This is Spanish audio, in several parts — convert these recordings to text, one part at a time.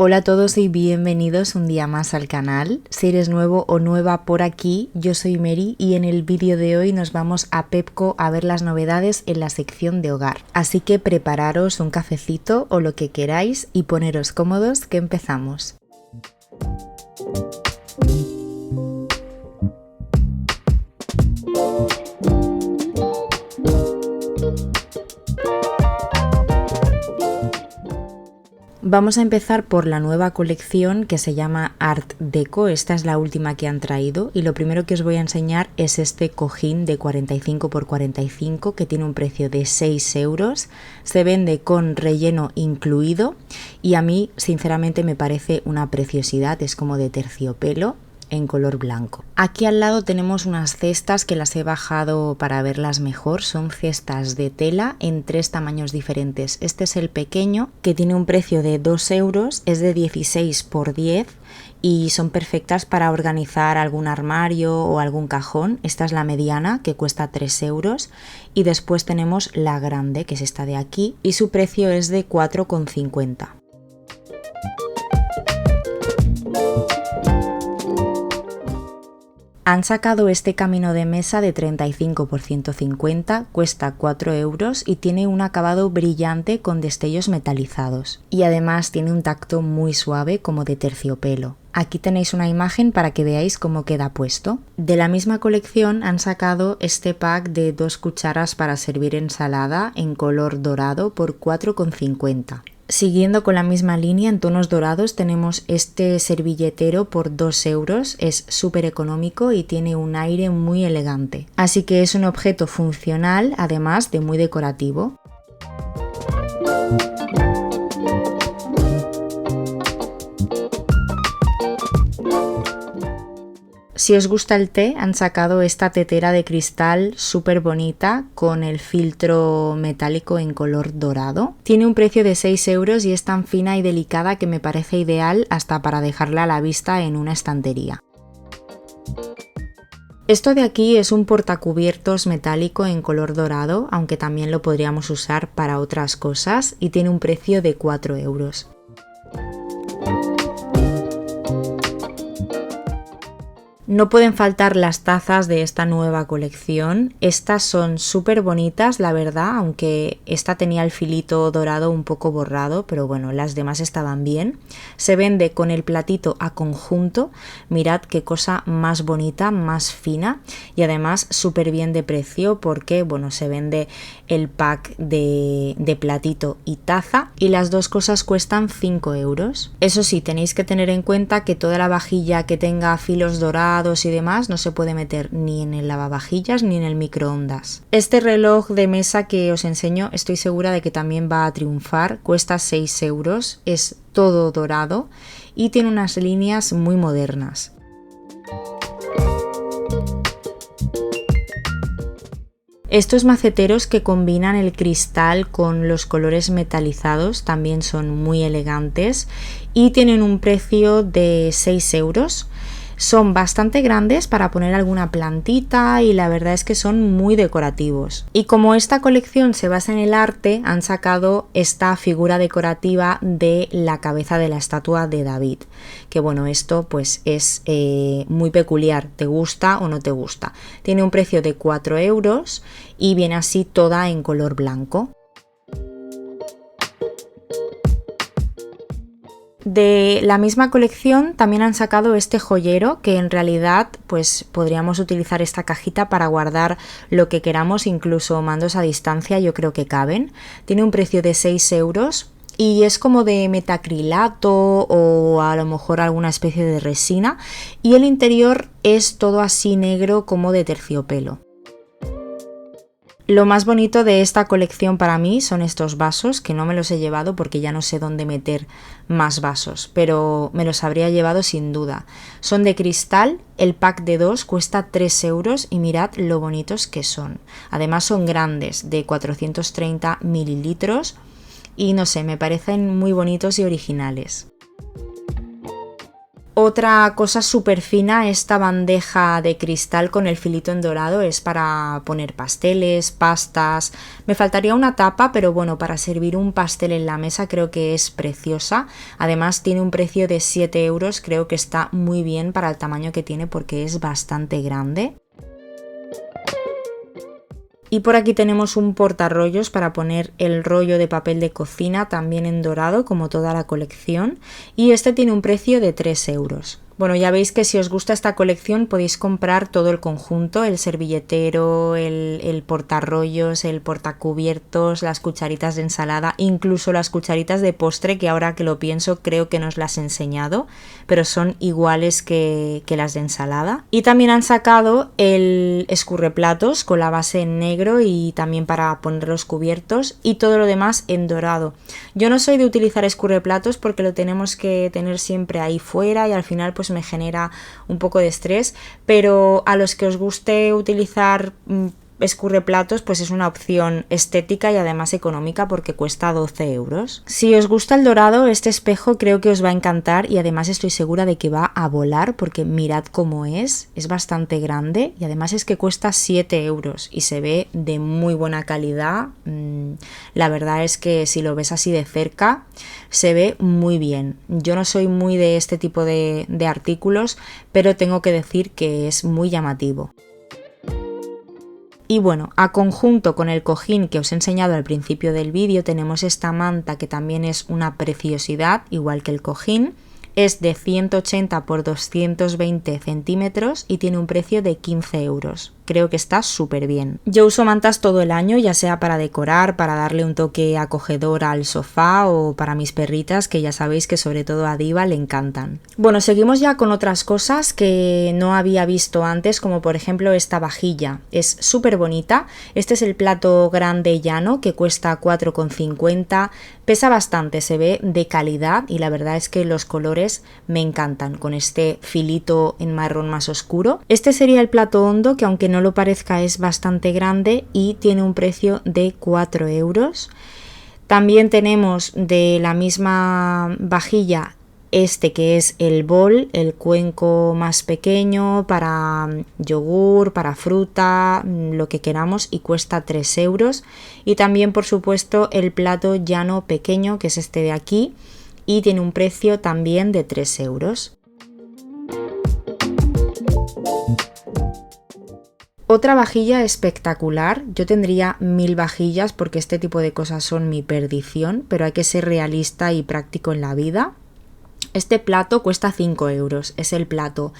Hola a todos y bienvenidos un día más al canal. Si eres nuevo o nueva por aquí, yo soy Mary y en el vídeo de hoy nos vamos a Pepco a ver las novedades en la sección de hogar. Así que prepararos un cafecito o lo que queráis y poneros cómodos que empezamos. Vamos a empezar por la nueva colección que se llama Art Deco. Esta es la última que han traído y lo primero que os voy a enseñar es este cojín de 45 x 45 que tiene un precio de 6 euros. Se vende con relleno incluido y a mí sinceramente me parece una preciosidad, es como de terciopelo en color blanco. Aquí al lado tenemos unas cestas que las he bajado para verlas mejor. Son cestas de tela en 3 tamaños diferentes. Este es el pequeño que tiene un precio de 2 euros, es de 16 x 10 y son perfectas para organizar algún armario o algún cajón. Esta es la mediana que cuesta 3 euros y después tenemos la grande que es esta de aquí y su precio es de 4,50 €. Han sacado este camino de mesa de 35 x 150, cuesta 4 euros y tiene un acabado brillante con destellos metalizados. Y además tiene un tacto muy suave como de terciopelo. Aquí tenéis una imagen para que veáis cómo queda puesto. De la misma colección han sacado este pack de 2 cucharas para servir ensalada en color dorado por 4,50 €. Siguiendo con la misma línea en tonos dorados tenemos este servilletero por 2 euros, es súper económico y tiene un aire muy elegante. Así que es un objeto funcional además de muy decorativo. Si os gusta el té, han sacado esta tetera de cristal súper bonita con el filtro metálico en color dorado. Tiene un precio de 6 euros y es tan fina y delicada que me parece ideal hasta para dejarla a la vista en una estantería. Esto de aquí es un portacubiertos metálico en color dorado, aunque también lo podríamos usar para otras cosas y tiene un precio de 4 euros. No pueden faltar las tazas de esta nueva colección. Estas son súper bonitas, la verdad, aunque esta tenía el filito dorado un poco borrado, pero bueno, las demás estaban bien. Se vende con el platito a conjunto. Mirad qué cosa más bonita, más fina y además súper bien de precio porque, bueno, se vende el pack de platito y taza y las dos cosas cuestan 5 euros. Eso sí, tenéis que tener en cuenta que toda la vajilla que tenga filos dorados y demás no se puede meter ni en el lavavajillas ni en el microondas. Este reloj de mesa que os enseño estoy segura de que también va a triunfar, cuesta 6 euros, es todo dorado y tiene unas líneas muy modernas. Estos maceteros que combinan el cristal con los colores metalizados también son muy elegantes y tienen un precio de 6 euros. Son bastante grandes para poner alguna plantita y la verdad es que son muy decorativos. Y como esta colección se basa en el arte, han sacado esta figura decorativa de la cabeza de la estatua de David. Que bueno, esto pues es muy peculiar, te gusta o no te gusta. Tiene un precio de 4 euros y viene así toda en color blanco. De la misma colección también han sacado este joyero que en realidad pues podríamos utilizar esta cajita para guardar lo que queramos, incluso mandos a distancia yo creo que caben. Tiene un precio de 6 euros y es como de metacrilato o a lo mejor alguna especie de resina y el interior es todo así negro como de terciopelo. Lo más bonito de esta colección para mí son estos vasos, que no me los he llevado porque ya no sé dónde meter más vasos, pero me los habría llevado sin duda. Son de cristal, el pack de 2 cuesta 3 euros y mirad lo bonitos que son. Además son grandes, de 430 mililitros y no sé, me parecen muy bonitos y originales. Otra cosa súper fina, esta bandeja de cristal con el filito en dorado, es para poner pasteles, pastas. Me faltaría una tapa, pero bueno, para servir un pastel en la mesa creo que es preciosa. Además tiene un precio de 7 euros, creo que está muy bien para el tamaño que tiene porque es bastante grande. Y por aquí tenemos un portarrollos para poner el rollo de papel de cocina, también en dorado, como toda la colección. Y este tiene un precio de 3 euros. Bueno, ya veis que si os gusta esta colección podéis comprar todo el conjunto, el servilletero, el portarrollos, el portacubiertos, las cucharitas de ensalada, incluso las cucharitas de postre, que ahora que lo pienso creo que no os las he enseñado, pero son iguales que las de ensalada. Y también han sacado el escurreplatos con la base en negro y también para poner los cubiertos, y todo lo demás en dorado. Yo no soy de utilizar escurreplatos porque lo tenemos que tener siempre ahí fuera y al final pues me genera un poco de estrés, pero a los que os guste utilizar escurreplatos pues es una opción estética y además económica porque cuesta 12 euros. Si os gusta el dorado, este espejo creo que os va a encantar y además estoy segura de que va a volar porque mirad cómo es bastante grande y además es que cuesta 7 euros y se ve de muy buena calidad. La verdad es que si lo ves así de cerca se ve muy bien. Yo no soy muy de este tipo de artículos, pero tengo que decir que es muy llamativo. Y bueno, a conjunto con el cojín que os he enseñado al principio del vídeo, tenemos esta manta que también es una preciosidad, igual que el cojín. Es de 180 por 220 centímetros y tiene un precio de 15 euros. Creo que está súper bien. Yo uso mantas todo el año, ya sea para decorar, para darle un toque acogedor al sofá o para mis perritas, que ya sabéis que sobre todo a Diva le encantan. Bueno, seguimos ya con otras cosas que no había visto antes, como por ejemplo esta vajilla. Es súper bonita. Este es el plato grande llano que cuesta 4,50. Pesa bastante, se ve de calidad y la verdad es que los colores me encantan, con este filito en marrón más oscuro. Este sería el plato hondo, que aunque no lo parezca es bastante grande y tiene un precio de 4 euros. También tenemos de la misma vajilla este que es el bol, el cuenco más pequeño para yogur, para fruta, lo que queramos, y cuesta 3 euros. Y también por supuesto el plato llano pequeño, que es este de aquí, y tiene un precio también de 3 euros. Otra vajilla espectacular, yo tendría 1000 vajillas porque este tipo de cosas son mi perdición, pero hay que ser realista y práctico en la vida. Este plato cuesta 5 euros, es el plato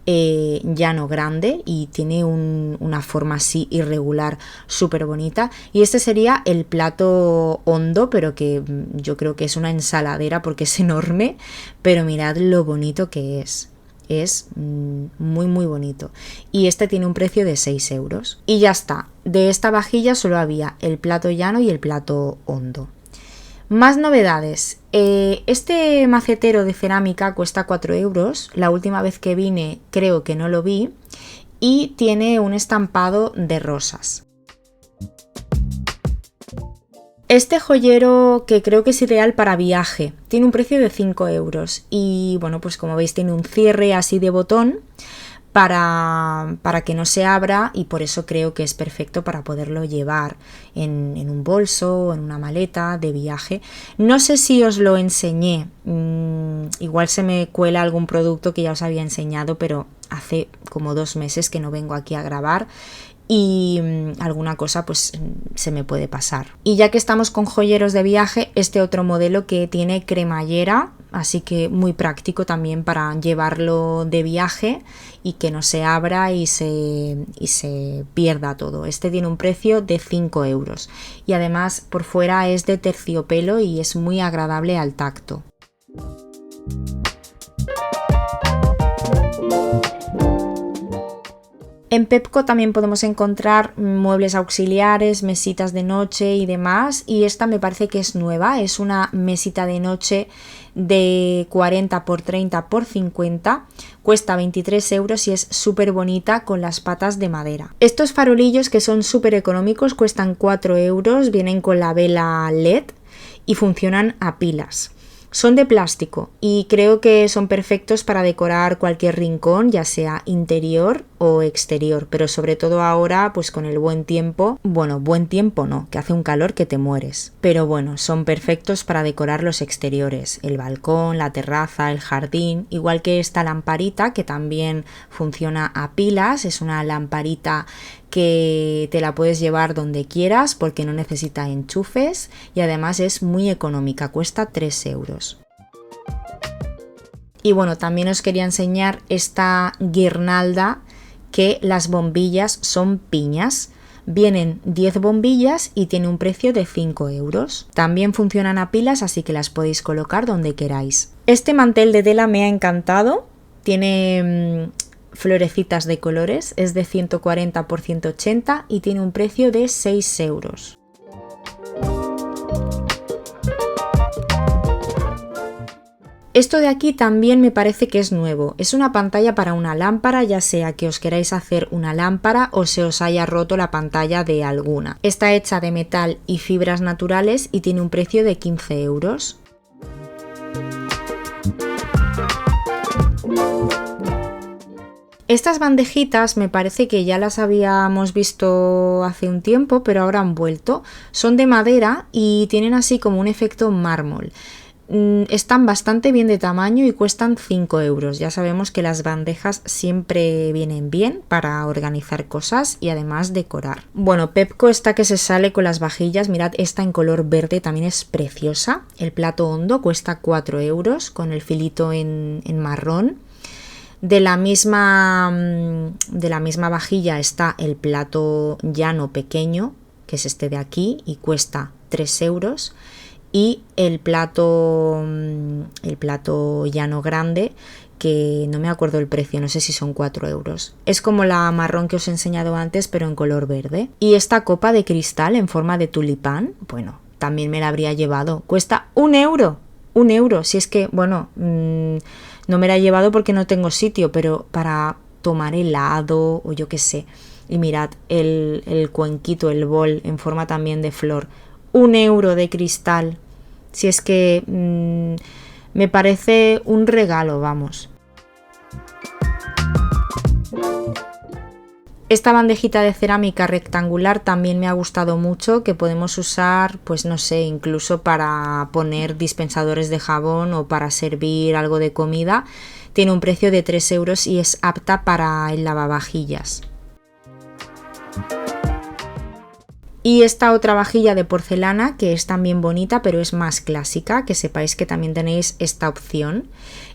llano grande y tiene una forma así irregular súper bonita, y este sería el plato hondo, pero que yo creo que es una ensaladera porque es enorme, pero mirad lo bonito que es muy muy bonito, y este tiene un precio de 6 euros. Y ya está, de esta vajilla solo había el plato llano y el plato hondo. Más novedades. Este macetero de cerámica cuesta 4 euros. La última vez que vine creo que no lo vi. Y tiene un estampado de rosas. Este joyero, que creo que es ideal para viaje, tiene un precio de 5 euros. Y bueno, pues como veis tiene un cierre así de botón para que no se abra, y por eso creo que es perfecto para poderlo llevar en un bolso o en una maleta de viaje. No sé si os lo enseñé, igual se me cuela algún producto que ya os había enseñado, pero hace como 2 meses que no vengo aquí a grabar y alguna cosa pues se me puede pasar. Y ya que estamos con joyeros de viaje, este otro modelo que tiene cremallera, así que muy práctico también para llevarlo de viaje y que no se abra y se pierda todo. Este tiene un precio de 5 euros y además por fuera es de terciopelo y es muy agradable al tacto. En Pepco también podemos encontrar muebles auxiliares, mesitas de noche y demás, y esta me parece que es nueva, es una mesita de noche de 40 por 30 por 50, cuesta 23 euros y es súper bonita con las patas de madera. Estos farolillos, que son súper económicos, cuestan 4 euros, vienen con la vela LED y funcionan a pilas. Son de plástico y creo que son perfectos para decorar cualquier rincón, ya sea interior o exterior, pero sobre todo ahora pues con el buen tiempo, bueno, buen tiempo no, que hace un calor que te mueres, pero bueno, son perfectos para decorar los exteriores, el balcón, la terraza, el jardín, igual que esta lamparita que también funciona a pilas, es una lamparita que te la puedes llevar donde quieras porque no necesita enchufes y además es muy económica, cuesta 3 euros. Y bueno, también os quería enseñar esta guirnalda que las bombillas son piñas. Vienen 10 bombillas y tiene un precio de 5 euros. También funcionan a pilas, así que las podéis colocar donde queráis. Este mantel de tela me ha encantado. Tiene florecitas de colores, es de 140 por 180 y tiene un precio de 6 euros. Esto de aquí también me parece que es nuevo. Es una pantalla para una lámpara, ya sea que os queráis hacer una lámpara o se os haya roto la pantalla de alguna. Está hecha de metal y fibras naturales y tiene un precio de 15 euros. Estas bandejitas me parece que ya las habíamos visto hace un tiempo, pero ahora han vuelto. Son de madera y tienen así como un efecto mármol. Están bastante bien de tamaño y cuestan 5 euros. Ya sabemos que las bandejas siempre vienen bien para organizar cosas y además decorar. Bueno, Pepco esta que se sale con las vajillas, mirad, esta en color verde también es preciosa. El plato hondo cuesta 4 euros con el filito en marrón. De la misma vajilla está el plato llano pequeño, que es este de aquí, y cuesta 3 euros. Y el plato llano grande, que no me acuerdo el precio, no sé si son 4 euros. Es como la marrón que os he enseñado antes, pero en color verde. Y esta copa de cristal en forma de tulipán, bueno, también me la habría llevado. Cuesta 1 euro. 1 euro. Si es que, bueno, no me la he llevado porque no tengo sitio, pero para tomar helado o yo qué sé. Y mirad, el cuenquito, el bol en forma también de flor. 1 euro de cristal. Si es que me parece un regalo, vamos. Esta bandejita de cerámica rectangular también me ha gustado mucho, que podemos usar, pues no sé, incluso para poner dispensadores de jabón o para servir algo de comida. Tiene un precio de 3 euros y es apta para el lavavajillas. Y esta otra vajilla de porcelana que es también bonita pero es más clásica, que sepáis que también tenéis esta opción.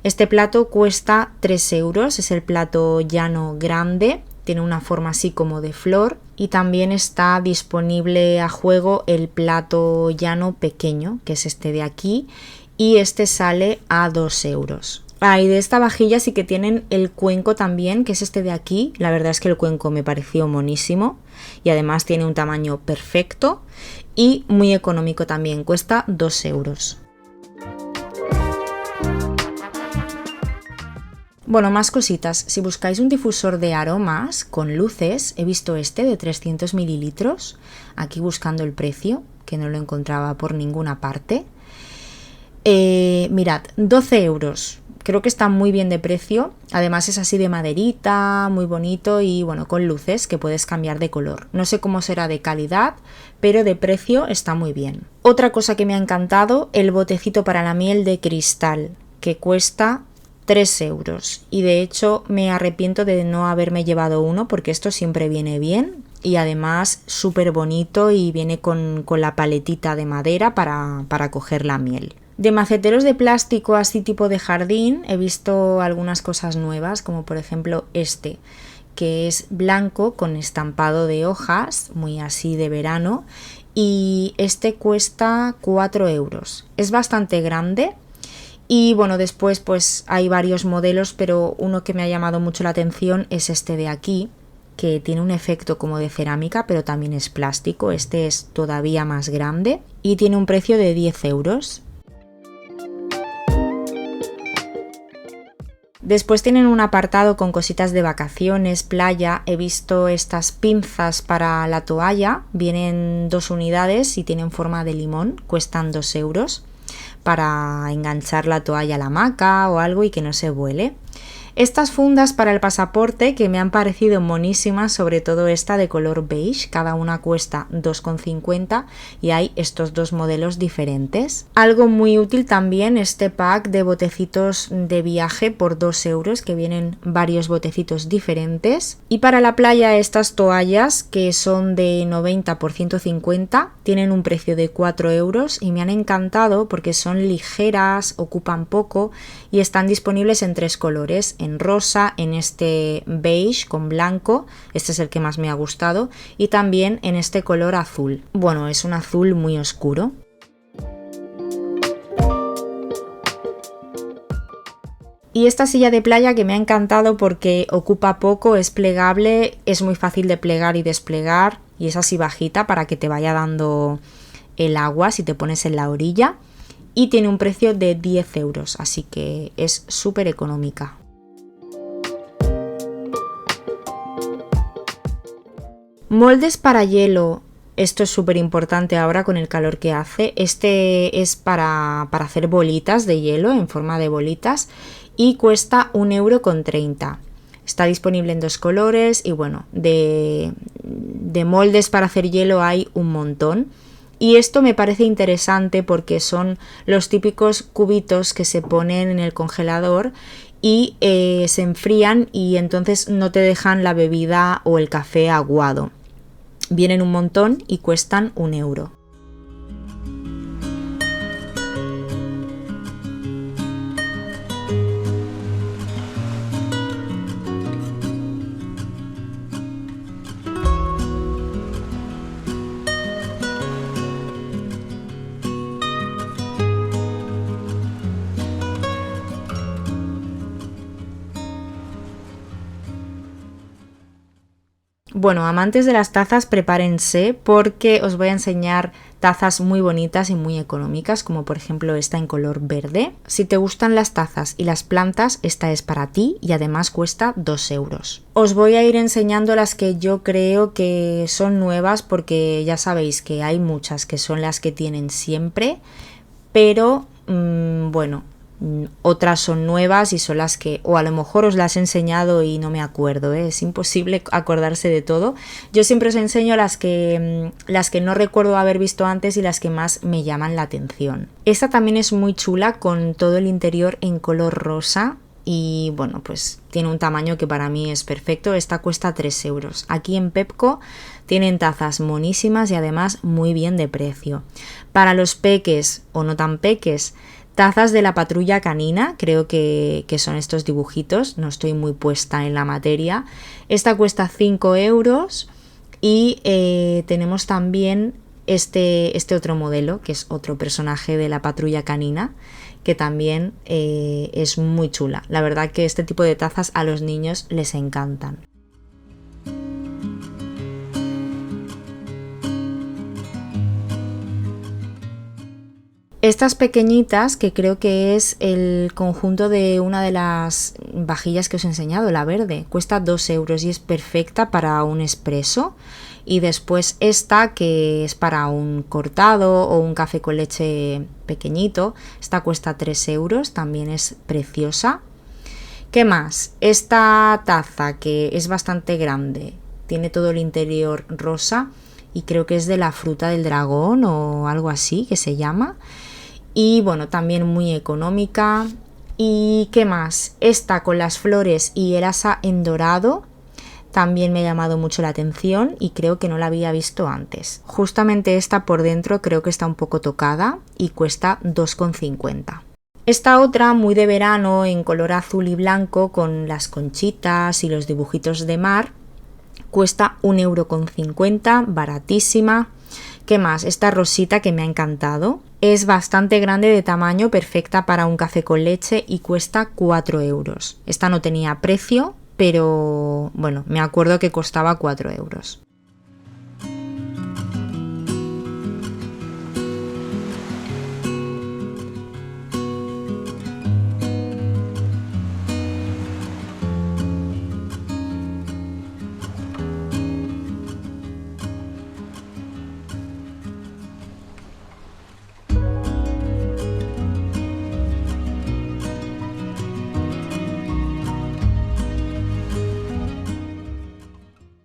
Este plato cuesta 3 euros, es el plato llano grande, tiene una forma así como de flor y también está disponible a juego el plato llano pequeño, que es este de aquí, y este sale a 2 euros. Y de esta vajilla sí que tienen el cuenco también, que es este de aquí. La verdad es que el cuenco me pareció monísimo y además tiene un tamaño perfecto y muy económico también, cuesta 2 euros. Bueno, más cositas. Si buscáis un difusor de aromas con luces, he visto este de 300 mililitros, aquí buscando el precio, que no lo encontraba por ninguna parte. Mirad, 12 euros. Creo que está muy bien de precio, además es así de maderita, muy bonito y bueno, con luces que puedes cambiar de color. No sé cómo será de calidad, pero de precio está muy bien. Otra cosa que me ha encantado, el botecito para la miel de cristal, que cuesta 3 euros. Y de hecho me arrepiento de no haberme llevado uno porque esto siempre viene bien y además súper bonito y viene con la paletita de madera para coger la miel. De maceteros de plástico así tipo de jardín he visto algunas cosas nuevas, como por ejemplo este, que es blanco con estampado de hojas, muy así de verano, y este cuesta 4 euros. Es bastante grande y bueno, después pues hay varios modelos, pero uno que me ha llamado mucho la atención es este de aquí, que tiene un efecto como de cerámica, pero también es plástico. Este es todavía más grande y tiene un precio de 10 euros. Después tienen un apartado con cositas de vacaciones, playa. He visto estas pinzas para la toalla, vienen 2 unidades y tienen forma de limón, cuestan 2 euros. para enganchar la toalla a la hamaca o algo y que no se vuele. Estas fundas para el pasaporte que me han parecido monísimas, sobre todo esta de color beige, cada una cuesta 2,50 y hay estos dos modelos diferentes. Algo muy útil también este pack de botecitos de viaje por 2 euros, que vienen varios botecitos diferentes. Y para la playa estas toallas que son de 90 por 150 tienen un precio de 4 euros y me han encantado porque son ligeras, ocupan poco y están disponibles en 3 colores, en rosa, en este beige con blanco, este es el que más me ha gustado, y también en este color azul. Bueno, es un azul muy oscuro. Y esta silla de playa que me ha encantado porque ocupa poco, es plegable, es muy fácil de plegar y desplegar y es así bajita para que te vaya dando el agua si te pones en la orilla. Y tiene un precio de 10 euros, así que es súper económica. Moldes para hielo, esto es súper importante ahora con el calor que hace. Este es para hacer bolitas de hielo en forma de bolitas y cuesta 1,30 €. Está disponible en 2 colores y bueno, de moldes para hacer hielo hay un montón. Y esto me parece interesante porque son los típicos cubitos que se ponen en el congelador y se enfrían y entonces no te dejan la bebida o el café aguado. Vienen un montón y cuestan 1 euro. Bueno, amantes de las tazas, prepárense porque os voy a enseñar tazas muy bonitas y muy económicas, como por ejemplo esta en color verde. Si te gustan las tazas y las plantas, esta es para ti y además cuesta 2 euros. Os voy a ir enseñando las que yo creo que son nuevas porque ya sabéis que hay muchas que son las que tienen siempre, pero bueno, otras son nuevas y son las que, o a lo mejor os las he enseñado y no me acuerdo, ¿eh? Es imposible acordarse de todo. Yo siempre os enseño las que no recuerdo haber visto antes y las que más me llaman la atención. Esta también es muy chula con todo el interior en color rosa y bueno, pues tiene un tamaño que para mí es perfecto. Esta cuesta 3 euros. Aquí en Pepco tienen tazas monísimas y además muy bien de precio. Para los peques o no tan peques, tazas de la patrulla canina, creo que son estos dibujitos, no estoy muy puesta en la materia. Esta cuesta 5 euros y tenemos también este otro modelo, que es otro personaje de la patrulla canina, que también es muy chula. La verdad que este tipo de tazas a los niños les encantan. Estas pequeñitas, que creo que es el conjunto de una de las vajillas que os he enseñado, la verde, cuesta 2 euros y es perfecta para un espresso. Y después esta, que es para un cortado o un café con leche pequeñito, esta cuesta 3 euros, también es preciosa. ¿Qué más? Esta taza, que es bastante grande, tiene todo el interior rosa y creo que es de la fruta del dragón o algo así que se llama. Y bueno, también muy económica. ¿Y qué más? Esta con las flores y el asa en dorado también me ha llamado mucho la atención y creo que no la había visto antes. Justamente esta por dentro creo que está un poco tocada y cuesta 2,50. Esta otra muy de verano en color azul y blanco con las conchitas y los dibujitos de mar cuesta 1,50 €, baratísima. ¿Qué más? Esta rosita que me ha encantado. Es bastante grande de tamaño, perfecta para un café con leche y cuesta 4 euros. Esta no tenía precio, pero bueno, me acuerdo que costaba 4 euros.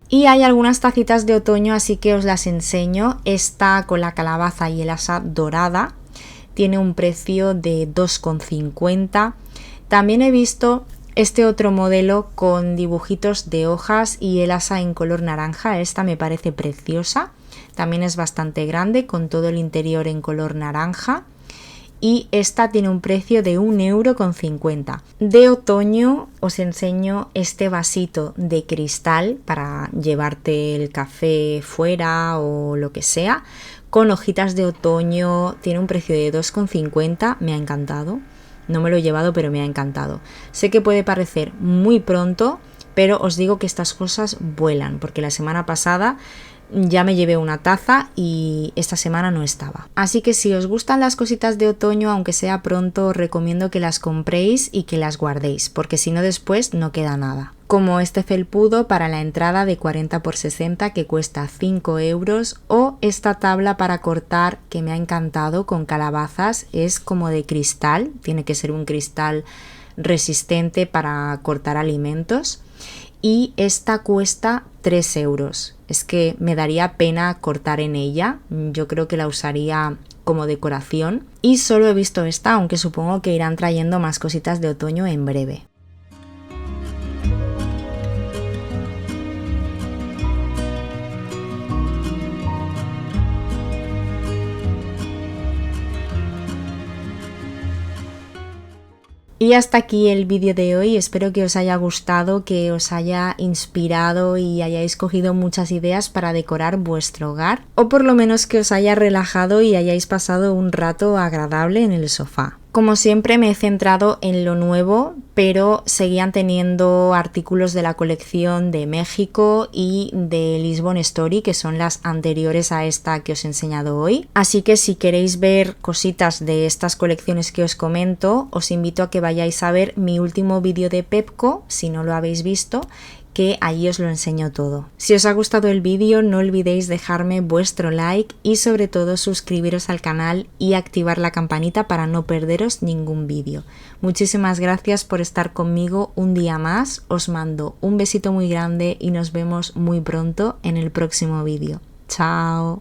Y hay algunas tacitas de otoño, así que os las enseño. Esta con la calabaza y el asa dorada tiene un precio de 2,50. También he visto este otro modelo con dibujitos de hojas y el asa en color naranja. Esta me parece preciosa. También es bastante grande con todo el interior en color naranja. Y esta tiene un precio de 1,50 €. De otoño os enseño este vasito de cristal para llevarte el café fuera o lo que sea, con hojitas de otoño. Tiene un precio de 2,50 €. Me ha encantado. No me lo he llevado, pero me ha encantado. Sé que puede parecer muy pronto, pero os digo que estas cosas vuelan, porque la semana pasada ya me llevé una taza y esta semana no estaba. Así que si os gustan las cositas de otoño, aunque sea pronto, os recomiendo que las compréis y que las guardéis, porque si no después no queda nada. Como este felpudo para la entrada de 40×60 que cuesta 5 €, o esta tabla para cortar que me ha encantado con calabazas, es como de cristal, tiene que ser un cristal resistente para cortar alimentos. Y esta cuesta 3 €. Es que me daría pena cortar en ella, yo creo que la usaría como decoración. Y solo he visto esta, aunque supongo que irán trayendo más cositas de otoño en breve. Y hasta aquí el vídeo de hoy. Espero que os haya gustado, que os haya inspirado y hayáis cogido muchas ideas para decorar vuestro hogar, o por lo menos que os haya relajado y hayáis pasado un rato agradable en el sofá. Como siempre me he centrado en lo nuevo, pero seguían teniendo artículos de la colección de México y de Lisbon Story, que son las anteriores a esta que os he enseñado hoy. Así que si queréis ver cositas de estas colecciones que os comento, os invito a que vayáis a ver mi último vídeo de Pepco, si no lo habéis visto, que allí os lo enseño todo. Si os ha gustado el vídeo, no olvidéis dejarme vuestro like y sobre todo suscribiros al canal y activar la campanita para no perderos ningún vídeo. Muchísimas gracias por estar conmigo un día más. Os mando un besito muy grande y nos vemos muy pronto en el próximo vídeo. ¡Chao!